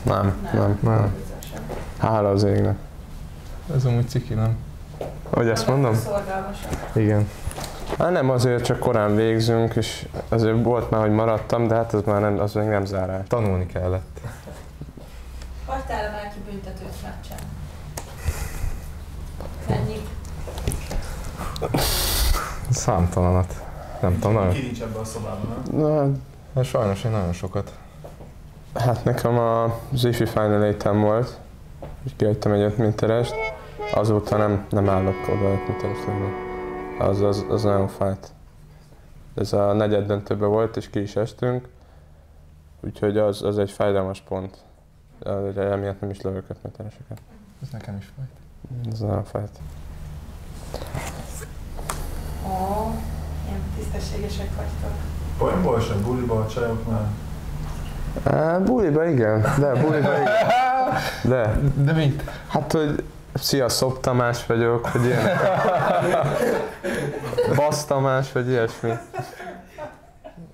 Nem. Hála az égnek. Ez amúgy ciki, nem? Hogy ezt mondom? Igen. Hát nem, azért csak korán végzünk, és azért volt már, hogy maradtam, de hát az már nem, az még nem zárás. Tanulni kellett. Hagytál már ki büntetőt meccsen? Mennyit? Számtalanat. Nem tudom, nagyon. Ki nincs ebben a szobában, nem? Na, Hát sajnos én nagyon sokat. hát nekem az IFI Final 8-em volt, és kihagytam egy 5 méterest, azóta nem állok oda 5 méteres lövni. Az nagyon fájt. Ez a negyed döntőben volt, és ki is estünk, úgyhogy az egy fájdalmas pont. Emiatt nem is lövök 5 métereseket. Ez nekem is fájt. Ez nagyon fájt. Ó, ilyen tisztességesek vagytok. Poénból sem, buliból, csajoknál. Buliba igen, De mit? Hát, hogy szia, Szop Tamás vagyok, hogy ilyen. Basz Tamás, vagy ilyesmi.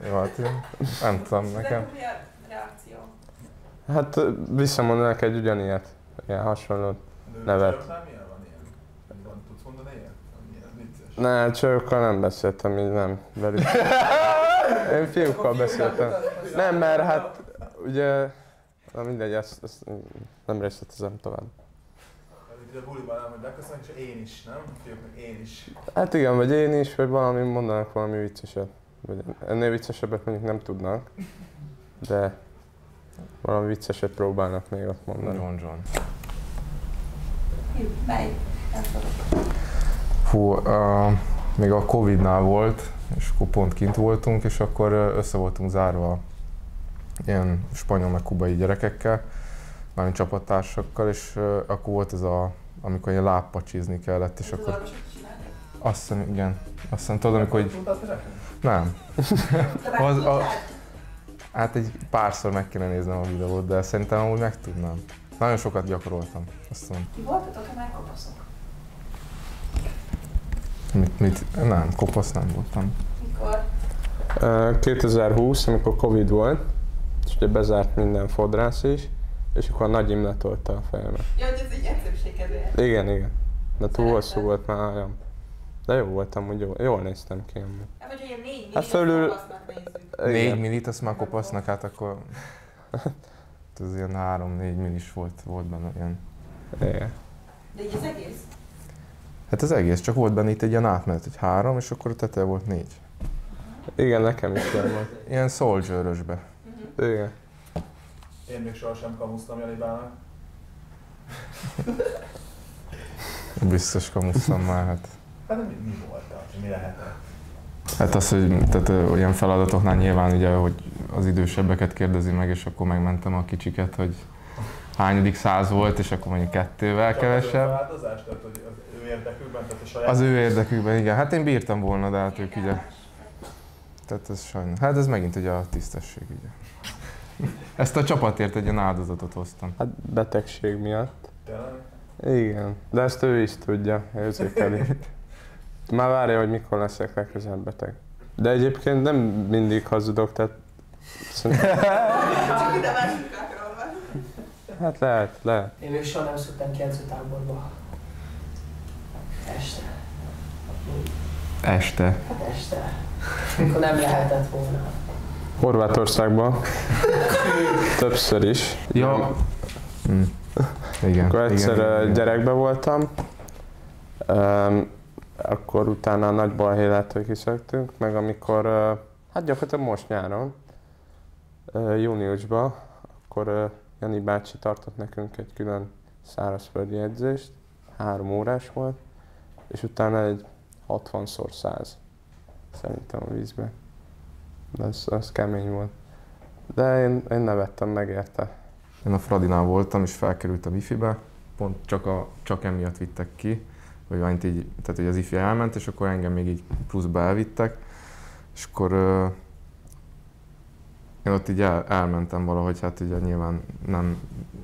Jó, hát én nem tudom nekem. De mi a reakció? Hát visszamondanak egy ugyanilyet, ilyen hasonló nevet. Csajoknál milyen van ilyen? Van, tudsz mondani ilyet? Milyen vicces? Ne, csajokkal nem beszéltem, így nem velük. Én fiúkkal beszéltem. Nem, mert hát ugye, na mindegy, ezt nem részletezem tovább. Itt a buliban nem, hogy beköszönjük, és én is, nem? Fiúknak én is. Hát igen, vagy én is, vagy valami mondanak valami vicceset. Vagy ennél viccesebbet mondjuk nem tudnak, de valami vicceset próbálnak még ott mondani. John. Melyik? Nem tudok. Hú, még a Covid-nál volt, és akkor pont kint voltunk, és akkor össze voltunk zárva ilyen spanyol meg kubai gyerekekkel, mármint csapattársakkal, és akkor volt ez amikor ilyen lábpacsizni kellett, és akkor... Azt hiszem, igen. Azt hiszem, tudod, amikor hogy... Nem. Hát egy párszor meg kéne néznem a videót, de szerintem amúgy meg tudnám. Nagyon sokat gyakoroltam. Azt mondom. Ki voltatok-e már kopaszok? Nem, kopasz nem voltam. Mikor? 2020, amikor Covid volt, és ugye bezárt minden fodrász is, és akkor a Nagy Imre letolta a fejemet. Ja, hogy ez egy egyszerűségedően. Igen. De túl hosszú volt már ajam. De jó voltam, hogy jól néztem ki amúgy. Hát, hogy ilyen 4 millió Hát fölül- kopasznak nézzük. 4 millit, azt már kopasznak, hát akkor... Ez ilyen 3-4 millis volt benne ilyen. Igen. De így az egész? Hát az egész, csak volt benne itt egy ilyen átmenet, egy 3, és akkor a teteje volt 4. Igen, nekem is ilyen volt. Ilyen soldier-ösbe. Igen. Én még sohasem kamusztam Janibának. Biztos kamusztam már, hát. Hát de mi volt az? Mi lehetett? Hát az, hogy tehát, olyan feladatoknál nyilván ugye, hogy az idősebbeket kérdezi meg, és akkor megmentem a kicsiket, hogy hányadik száz volt, és akkor mondjuk 2-vel kevesebb. Változás, tehát hogy az ő érdekükben, tehát a saját... Az ő érdekükben, igen. Hát én bírtam volna, de hát ők ugye... Tehát ez sajnos. Hát ez megint ugye a tisztesség, ugye. Ezt a csapatért egy ilyen áldozatot hoztam. Hát betegség miatt. Tényleg? Igen. De ezt ő is tudja, érzékeli. Már várja, hogy mikor leszek legközelebb beteg. De egyébként nem mindig hazudok, tehát... Csak ide másikakról van. Hát lehet. Én még soha nem szoktam ki edzőtáborba. Este. Este. Hát este. Amikor nem lehetett volna. Horvátországban. Többször is. Ja. Igen. Akkor egyszer igen. gyerekben voltam. Akkor utána a nagy balhé lett, hogy kiszöktünk, meg amikor, hát gyakorlatilag most nyáron, júniusban, akkor Jani bácsi tartott nekünk egy külön szárazföldi edzést, 3 órás volt, és utána egy 60x100 szerintem a vízbe. Az kemény volt. De én nevettem meg érte. Én a Fradinál voltam, és felkerült a wifi-be, pont csak emiatt vittek ki, hogy valamint így, tehát hogy az IFI elment, és akkor engem még így pluszba elvittek, és akkor én ott így elmentem valahogy, hát ugye nyilván nem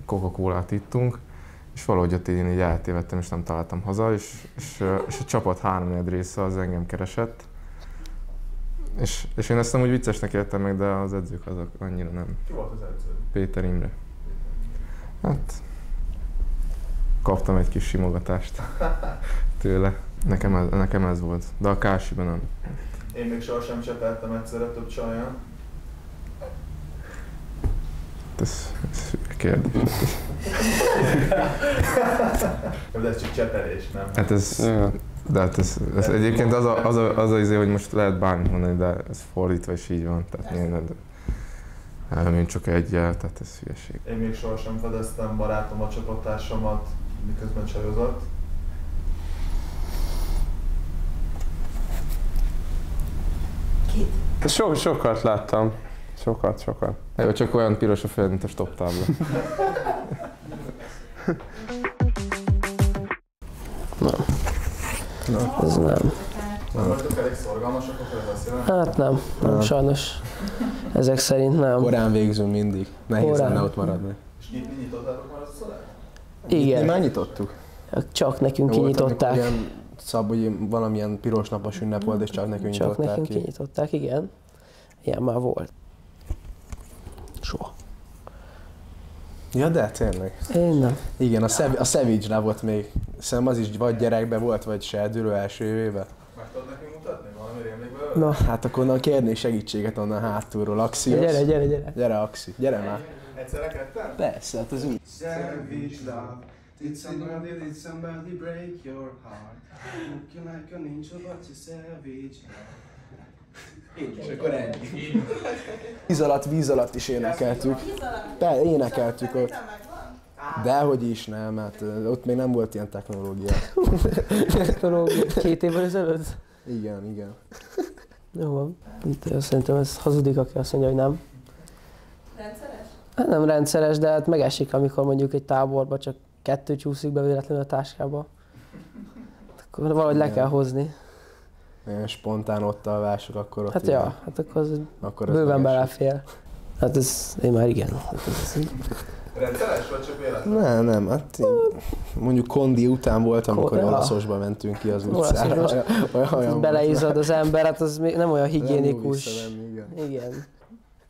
Coca-Colát ittunk, és valahogy ott én így eltévedtem, és nem találtam haza, és a csapat 3-4 része az engem keresett. És én ezt amúgy viccesnek értem meg, de az edzők azok annyira nem. Ki volt az edző? Péter Imre. Hát kaptam egy kis simogatást tőle. Nekem ez volt, de a Kásiban nem. Én még sohasem csepeltem egyszerre több csajjal. Ez hülye kérdés. De ez csak csepelés, nem? Hát ez egyébként az izé, hogy most lehet bármit mondani, de ez fordítva is így van. Tehát én csak egyel, tehát ez hülyeség. Én még sohasem fedeztem barátom a csapattársamat, miközben csajozott. Sokat láttam. Sokat. Jó, csak olyan piros a fejed, mint a stop tábla. Ez nem. Nem vagytok elég szorgalmasak, akkor beszélni? Hát nem, sajnos. Ezek szerint nem. Korán végzünk mindig. Nehéz Korán. lenne ott maradni. És nyitottátok már az szolát? Mi Igen, már nyitottuk. csak nekünk Volt, kinyitották. amikor ilyen hogy valamilyen piros napos ünnep volt, és csak nekünk Csak nyitották nekünk ki. kinyitották, igen. Ilyen már volt. Soha. Ja, de tényleg. Én nem. Igen, a Savage-nál volt még. Szerintem az is vagy gyerekben volt, vagy serdülő első évében. Meg tudod nekünk mutatni? Valami rémlik belőle? Na, Hát akkor onnan kérnék segítséget onnan hátulról. Axi. gyere. Gyere, Axi. Gyere már. Egyszerre ketten? Persze, hát az úgy. Savage love, did somebody break your heart? Look you like a ninja, but you're savage love. És akkor ennyi. Víz alatt is énekeltük. Énekeltük ott. Dehogy is nem, hát ott még nem volt ilyen technológia. 2 évvel ezelőtt? Igen. Jó van. Szerintem ez hazudik, aki azt mondja, hogy nem. Rendszeres? Hát nem rendszeres, de hát megesik, amikor mondjuk egy táborba csak 2 csúszik be véletlenül a táskába. Akkor valahogy le kell hozni. Ilyen spontán ott alvások, akkor ott Hát igen. ja, hát akkor az Akkor ez bőven megesik. belefér. Hát ez, én már igen. Hát ez, Rendszeres vagy csak véletlen? Nem, hát mondjuk kondi után volt, amikor Ja. olaszosba mentünk ki az utcára. Olaszos, Olyan beleizzad az ember, hát az még nem olyan Nem jó higiénikus. visszavenni, igen. Igen.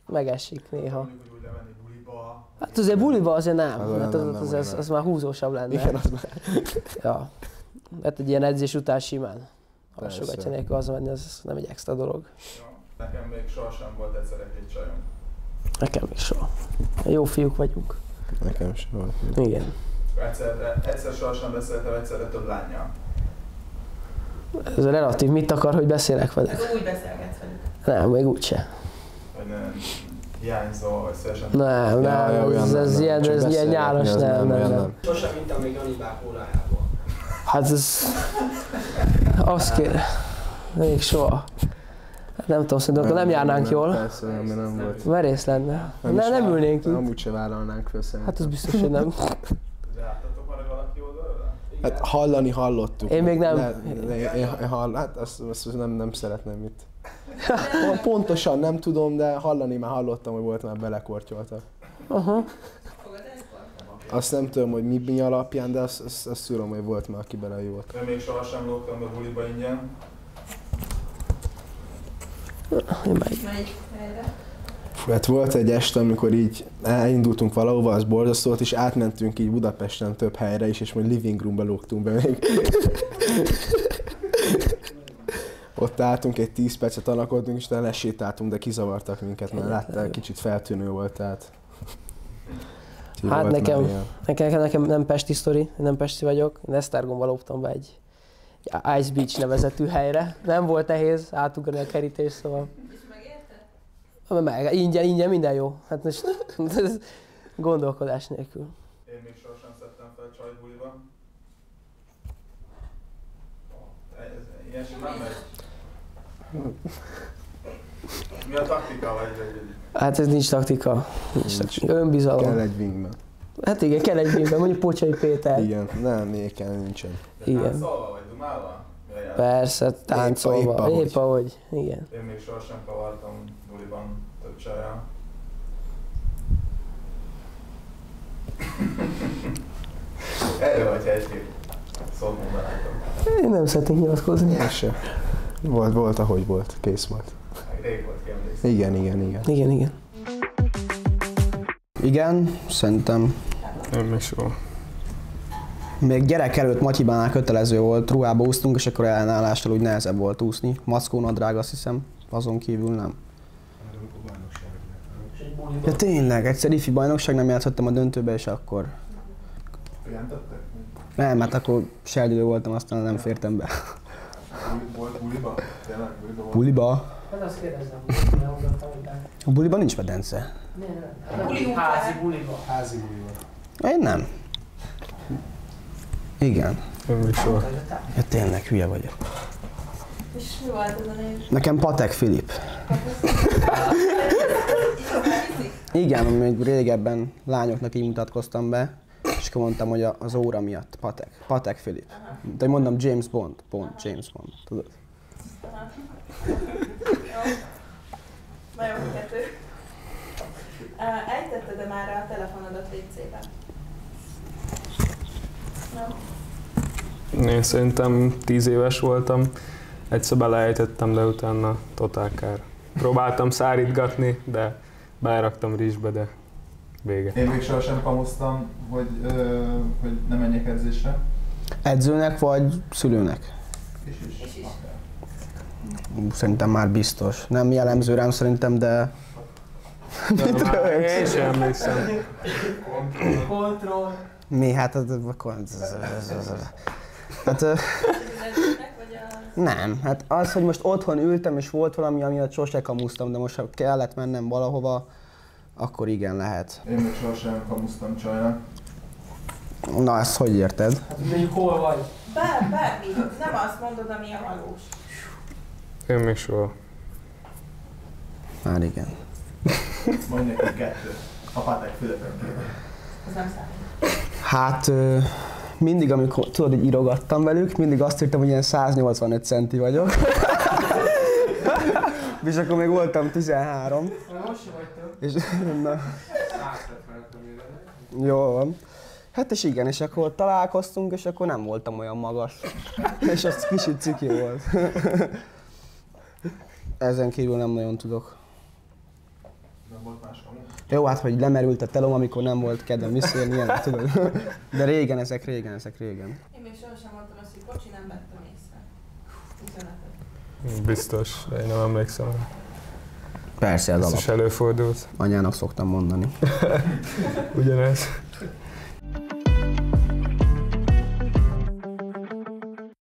Megesik néha. Mondjuk, hogy úgy lemenni buliba. Hát azért buliba azért nem, Az olyan hát nem, az már húzósabb lenne. Igen, az már. Ja. Hát egy ilyen edzés után simán. Persze. Alsógatja nélkül az menni, az nem egy extra dolog. Ja. Nekem még sohasem volt egyszerre egy csajom. Nekem is soha. Jó fiúk vagyunk. Nekem sem volt. Igen. Egyszer sohasem beszéltem egyszerre több lánnyal. Ez relatív. Mit akar, hogy beszélek velük? Ez úgy beszélgetsz velük. Nem, még úgyse. Vagy nem hiányzó, vagy szívesen. Nem, ez ilyen nyálas, nem. Sosem ittam még Anibál kólájából. Hát ez... Azt kér... Még soha. Hát nem tudom, szerintem akkor nem járnánk jól. Persze, nem volt. Merész lenne. Nem ülnénk itt. Amúgy se vállalnánk fel szerintem. Hát az biztos, hogy nem. De láttatok már, hogy valaki jó belőle? Hát hallani hallottuk. Én még nem. Hát azt nem szeretném itt. Pontosan nem tudom, de hallani már hallottam, hogy volt már belekortyolta. Aha. Fogad egykor? Azt nem tudom, hogy mi alapján, de azt tudom, hogy volt már, aki bele volt. Én még sohasem lógtam be buliba ingyen. Melyik helyre? Hát volt egy este, amikor így elindultunk valahova, az borzasztó volt, és átmentünk így Budapesten több helyre is, és majd living roomba lógtunk be még. Ott álltunk, egy 10 percet alakodtunk, és utána lesétáltunk, de kizavartak minket, mert látták, kicsit feltűnő volt, tehát... Hát nekem nem pesti sztori, nem pesti vagyok. Én Esztergomba lógtam be egy Ice Beach nevezetű helyre. Nem volt nehéz átugrani a kerítés, szóval... És megérte? Meg, ingyen minden jó. Hát most ez gondolkodás nélkül. Én még sohasem szedtem fel csajt buliba. Ilyen sem nem megy. Mi a taktika vagy? Hát ez nincs taktika. Önbizalom. Kell egy wingman. Hát igen, kell egy wingman, mondjuk Pocsai Péter. Igen, nem, még kell, nincsen. Igen. Táncolva vagy dumálva? Persze, táncolva. Épp ahogy. Igen. Én még sohasem kavartam buliban több csajjal. Erről, hogyha egy-két szót mondanátok. Én nem szeretnék nyilatkozni. Ez se. Volt, ahogy volt. Kész volt. Rég volt, kiemlékszem. Igen. Igen, szerintem. Nem még soha. Még gyerek előtt Matyibánál kötelező volt, ruhába úsztunk, és akkor ellenállással úgy nehezebb volt úszni. Mackónadrág, azt hiszem, azon kívül nem. Ja tényleg, egyszer ifi bajnokság nem játszottam a döntőbe, és akkor... Pihentettek? Nem, hát akkor serdülő voltam, aztán nem fértem be. Volt buliba? Tényleg buliba volt? Buliba? Hát azt kérdezem, A buliban nincs medence. Házi buliba. Házi buliba. Én nem. Igen. Nem még soha. Ja tényleg, hülye vagyok. És mi volt ez a név? Nekem Patek Filip. Igen, még régebben lányoknak így mutatkoztam be, és akkor mondtam, hogy az óra miatt Patek Filip. De mondom James Bond, James Bond, tudod? Nagyon kettő. Ejtetted-e már a telefonodat WC-ben? Nem. Én szerintem 10 éves voltam. Egyszer beleejtettem, de utána totál kár. Próbáltam szárítgatni, de beleraktam rizsbe, de vége. Én még sohasem kamuztam, hogy ne menjek edzésre. Edzőnek vagy szülőnek? És is. Szerintem már biztos. Nem jellemző rám szerintem, de... Mit röhögsz? Én sem emlékszem. Kontroll. Mi? Hát... Hát... Nem, hát az, hogy most otthon ültem és volt valami, amiatt sose kamuztam, de most ha kellett mennem valahova, akkor igen, lehet. Én még sohasem kamuztam csajnak. Na, ezt hogy érted? Hát mondjuk hol vagy? Bármi. Nem azt mondod, ami a valós. Én még soha. Már igen. Mondj nekünk kettőt. A Patek Filipen kívül. Ez nem számít. Hát mindig, amikor tudod, hogy írogattam velük, mindig azt írtam, hogy ilyen 185 centi vagyok. És akkor még voltam 13. Most se vagy több. És, na. Jó van. Hát és igen, és akkor találkoztunk, és akkor nem voltam olyan magas. És az kicsit ciki volt. Ezen kívül nem nagyon tudok. Nem volt más kamu. Jó, hát hogy lemerült a telom, amikor nem volt kedvem visszajönni, ilyen, tudod. De régen, ezek régen. Én még sohasem mondtam azt, hogy bocsi, nem vettem észre. Üzenetet. Biztos, de én nem emlékszem. Persze, ez Ez is előfordult. Anyának szoktam mondani. Ugyanez.